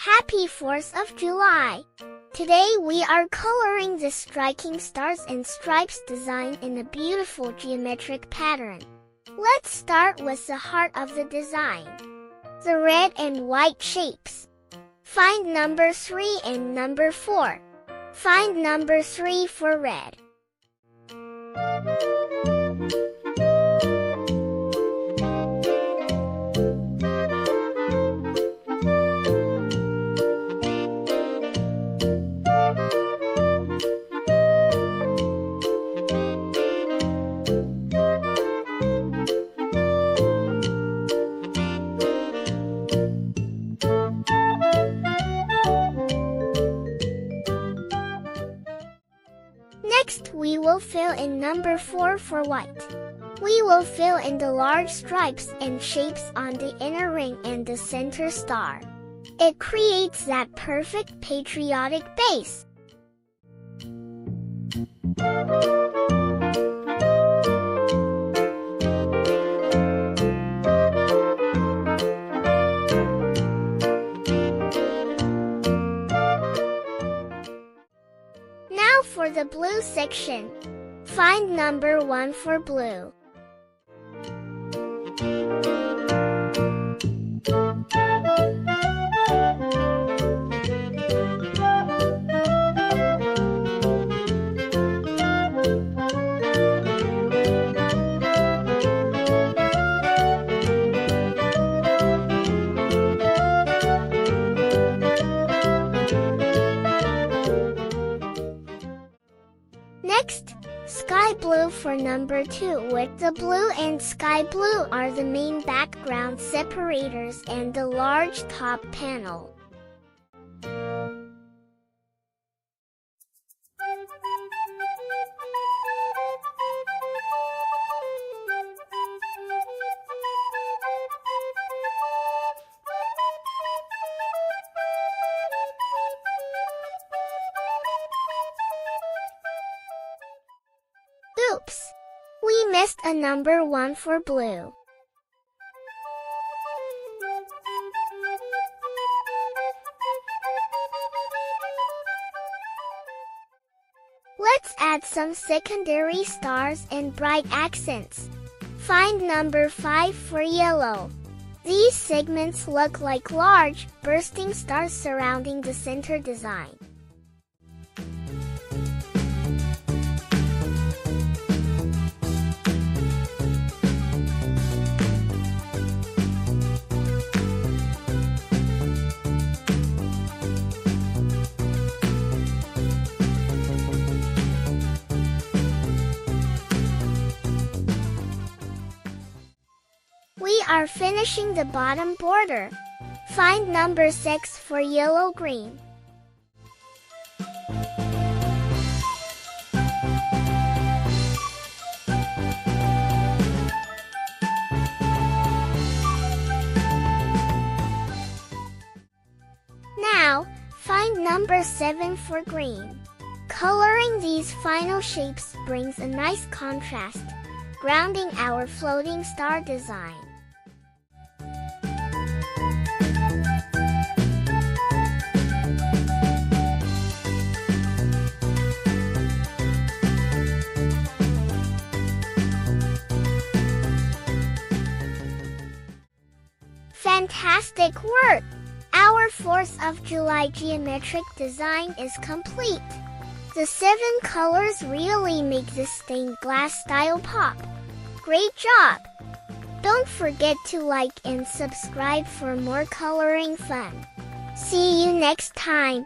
Happy 4th of July! Today we are coloring the striking stars and stripes design in a beautiful geometric pattern. Let's start with the heart of the design. The red and white shapes. Find number 3 and number 4. Find number 3 for red. Next, we will fill in number 4 for white. We will fill in the large stripes and shapes on the inner ring and the center star. It creates that perfect patriotic base. Now for the blue section. Find number 1 for blue. Next, sky blue for number 2 with the blue and sky blue are the main background separators and the large top panel. Oops! We missed a number 1 for blue. Let's add some secondary stars and bright accents. Find number 5 for yellow. These segments look like large, bursting stars surrounding the center design. We are finishing the bottom border. Find number 6 for yellow-green. Now, find number 7 for green. Coloring these final shapes brings a nice contrast, grounding our floating star design. Fantastic work! Our 4th of July geometric design is complete. The 7 colors really make this stained glass style pop. Great job! Don't forget to like and subscribe for more coloring fun. See you next time!